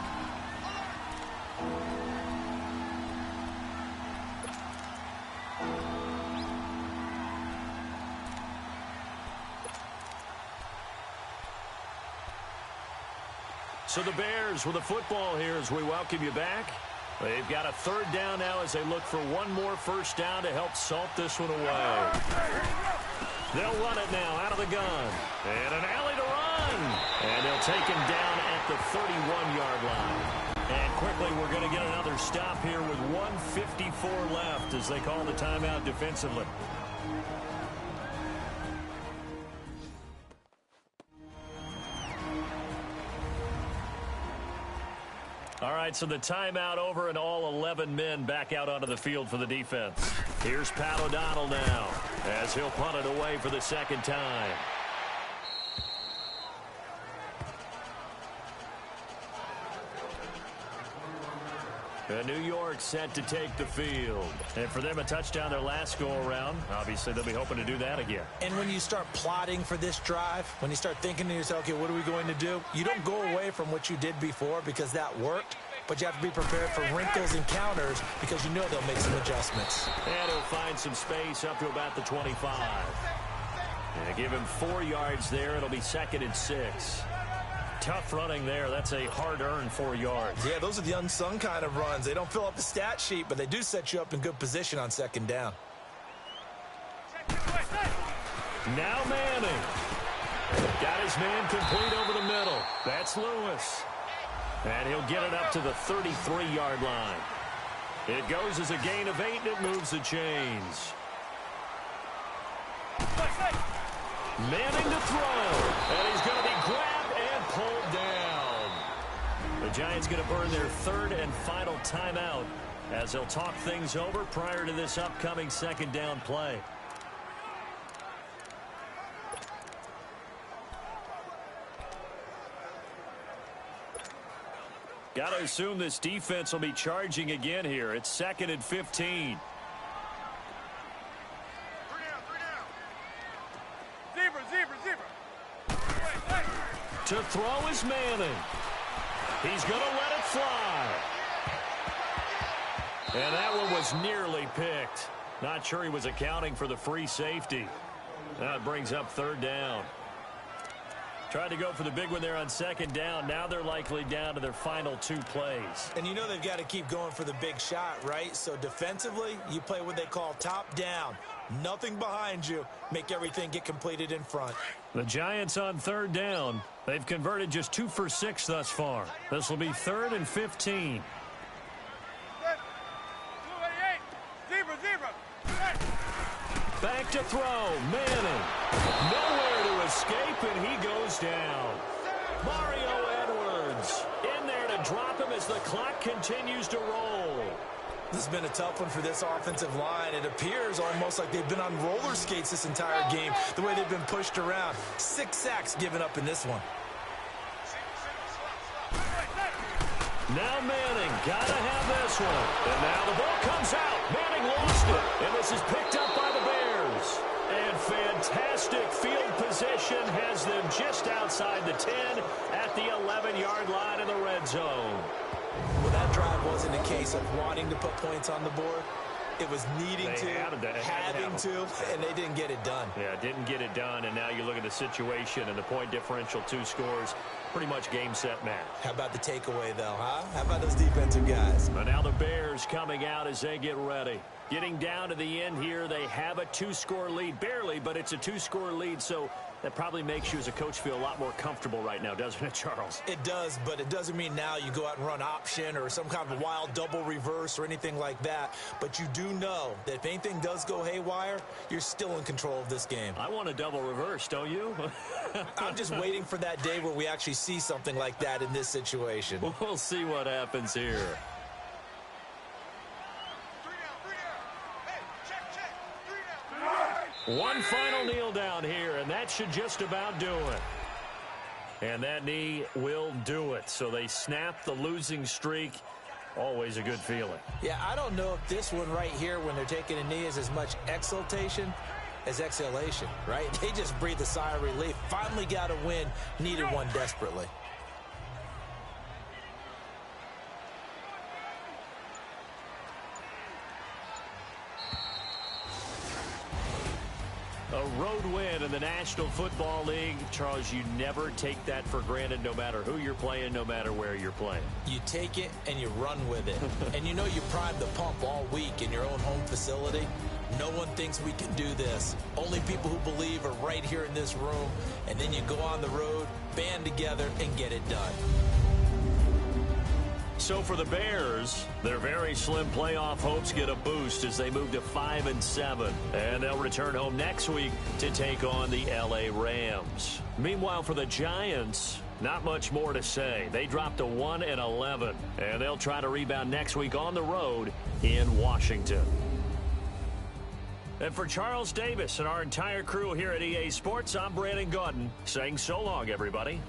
So the Bears with the football here as we welcome you back. They've got a 3rd down now as they look for one more 1st down to help salt this one away. They'll run it now out of the gun. And an alley to run. And they'll take him down at the 31-yard line. And quickly we're going to get another stop here with 1:54 left as they call the timeout defensively. All right, so the timeout over and all 11 men back out onto the field for the defense. Here's Pat O'Donnell now as he'll punt it away for the 2nd time. New York set to take the field. And for them, a touchdown their last go-around. Obviously, they'll be hoping to do that again. And when you start plotting for this drive, when you start thinking to yourself, okay, what are we going to do? You don't go away from what you did before because that worked, but you have to be prepared for wrinkles and counters because you know they'll make some adjustments. And he'll find some space up to about the 25. And give him 4 yards there. It'll be 2nd and 6. Tough running there. That's a hard-earned 4 yards. Yeah, those are the unsung kind of runs. They don't fill up the stat sheet, but they do set you up in good position on 2nd down. Now Manning. Got his man complete over the middle. That's Lewis. And he'll get it up to the 33-yard line. It goes as a gain of 8, and it moves the chains. Manning to throw. And he's going to be grabbed and pulled down. The Giants going to burn their 3rd and final timeout as they'll talk things over prior to this upcoming second down play. Got to assume this defense will be charging again here. It's 2nd and 15. To throw is Manning. He's going to let it fly. And that one was nearly picked. Not sure he was accounting for the free safety. That brings up 3rd down. Tried to go for the big one there on 2nd down. Now they're likely down to their final 2 plays. And you know they've got to keep going for the big shot, right? So defensively, you play what they call top down. Nothing behind you. Make everything get completed in front. The Giants on 3rd down. They've converted just 2 for 6 thus far. This will be 3rd and 15. Back to throw. Manning. Nowhere to escape, and he goes down. Mario Edwards in there to drop him as the clock continues to roll. This has been a tough one for this offensive line. It appears almost like they've been on roller skates this entire game, the way they've been pushed around. 6 sacks given up in this one. Now Manning, gotta have this one. And now the ball comes out. Manning lost it. And this is picked up by the Bears. And fantastic field position has them just outside the 10 at the 11-yard line in the red zone. Well, that drive wasn't a case of wanting to put points on the board. It was needing to, having to, and they didn't get it done. Yeah, didn't get it done, and now you look at the situation and the point differential, 2 scores, pretty much game, set, match. How about the takeaway, though, huh? How about those defensive guys? But now the Bears coming out as they get ready. Getting down to the end here, they have a 2-score lead, barely, but it's a 2-score lead, so that probably makes you as a coach feel a lot more comfortable right now, doesn't it, Charles? It does, but it doesn't mean now you go out and run option or some kind of wild double reverse or anything like that. But you do know that if anything does go haywire, you're still in control of this game. I want a double reverse, don't you? I'm just waiting for that day where we actually see something like that in this situation. We'll see what happens here. One final kneel down here, and that should just about do it. And that knee will do it. So they snap the losing streak. Always a good feeling. Yeah, I don't know if this one right here, when they're taking a knee, is as much exultation as exhalation, right? They just breathe a sigh of relief. Finally got a win. Needed one desperately. A road win in the National Football League. Charles, you never take that for granted, no matter who you're playing, no matter where you're playing. You take it and you run with it. And you know you primed the pump all week in your own home facility. No one thinks we can do this. Only people who believe are right here in this room. And then you go on the road, band together, and get it done. So for the Bears, their very slim playoff hopes get a boost as they move to 5-7. And they'll return home next week to take on the LA Rams. Meanwhile, for the Giants, not much more to say. They dropped to 1-11, and they'll try to rebound next week on the road in Washington. And for Charles Davis and our entire crew here at EA Sports, I'm Brandon Gaudin saying so long, everybody.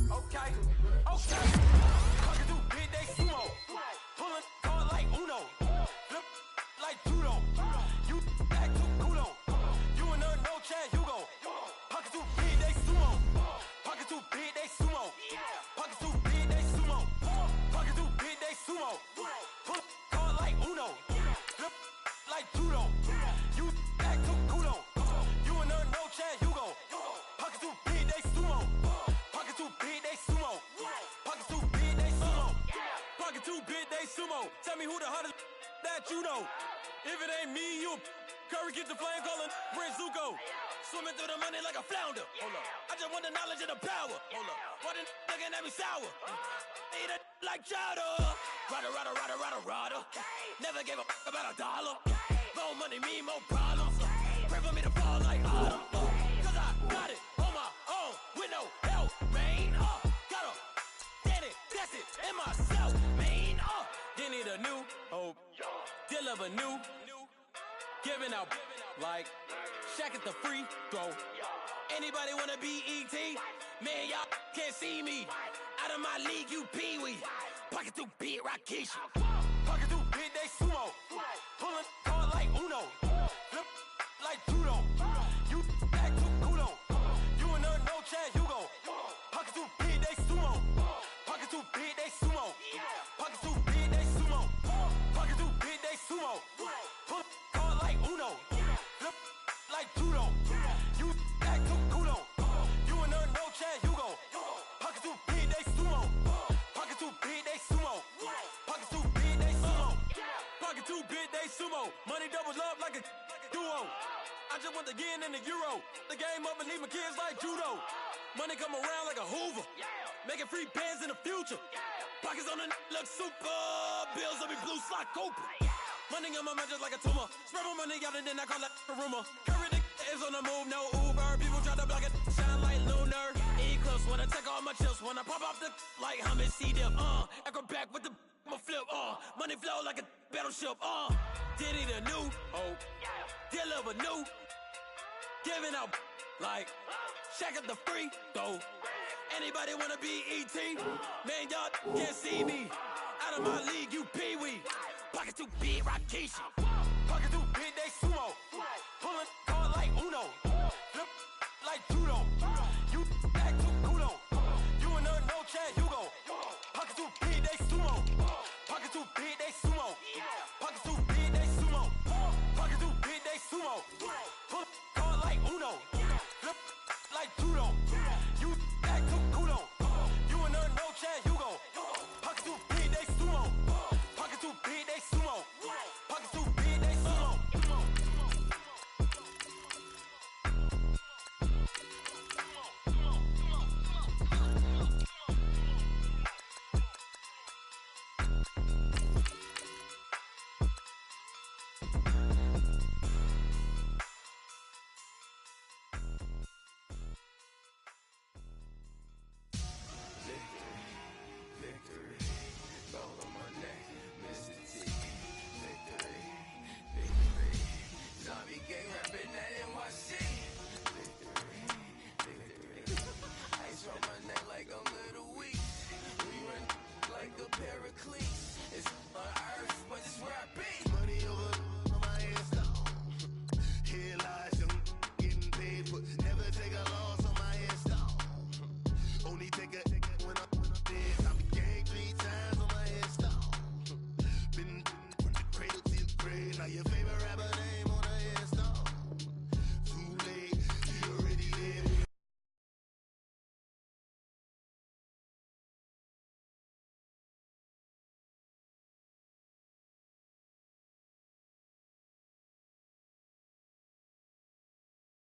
Okay. Fucking do big day sumo. Pulling card like Uno. Flip like judo. You act too kudo. You and her no chance, you go. Pockets too big, they sumo. Pockets too big, they sumo. Pockets too big, they sumo. Pockets too big, they sumo. Pull card like Uno. Flip like judo. You act too kudo. You and her no chance, you go. sumo. Tell me who the hottest that you know. If it ain't me, you Curry get the flame calling Prince Zuko. Swimming through the money like a flounder. Hold up. I just want the knowledge and the power. Hold up. Why the looking at me sour? Eat it like chowder. Rada. Never gave a about $1. More money mean more problems. Pray for me to fall like autumn. Cause I got it on my own with no help, man. Gotta get it, that's it, in myself, man. They need a new hope. Deal of a new. Giving out like Shaq at the free throw. Anybody wanna be E.T.? Man, y'all can't see me. Out of my league, you pee-wee. Pocket through beat Rakishi. Pocket through big, they sumo. Pulling card like Uno. Flip like judo. You act too kudo. You and her, no Chad Hugo. Pocket through big, they sumo. Pocket through big, they sumo. Pocket through big, they sumo. Pocket through big, they sumo. Pull card like Uno. Flip like judo. You act too kudo. You and her, no Chad Hugo. Pocket too big, they sumo. Pocket too big, they sumo. Pocket too big, they sumo. Pocket too big, they sumo. Money doubles up like a duo. I just want the yen and the euro. The game up and leave my kids like judo. Money come around like a Hoover. Making free bands in the future. Pockets on the look super. Bills on me blue slot Cooper. Money on my mind just like a tumor. Spread my money out and then I call that a rumor. Curry the is on the move, no Uber. People try to block it, shine like lunar. Eclipse when I take all my chips. When I pop off the like hummus C-dip. Acrobat with the flip. Money flow like a battleship. Diddy the new hope. Deliver new. Giving out like Shaq at the free throw. Anybody wanna be E.T.? Man, y'all can't see me. Out of my league, you pee-wee. Pocket too big, Rakishi. Pocket too big, they sumo. Pulling card like Uno. Flip like judo. You act too kudo. You and her, no Chad Hugo. Pocket too big, they sumo. Pocket too big, they sumo. Pocket too big, they sumo. Pocket too big, they sumo. Pull card like Uno. Flip like judo.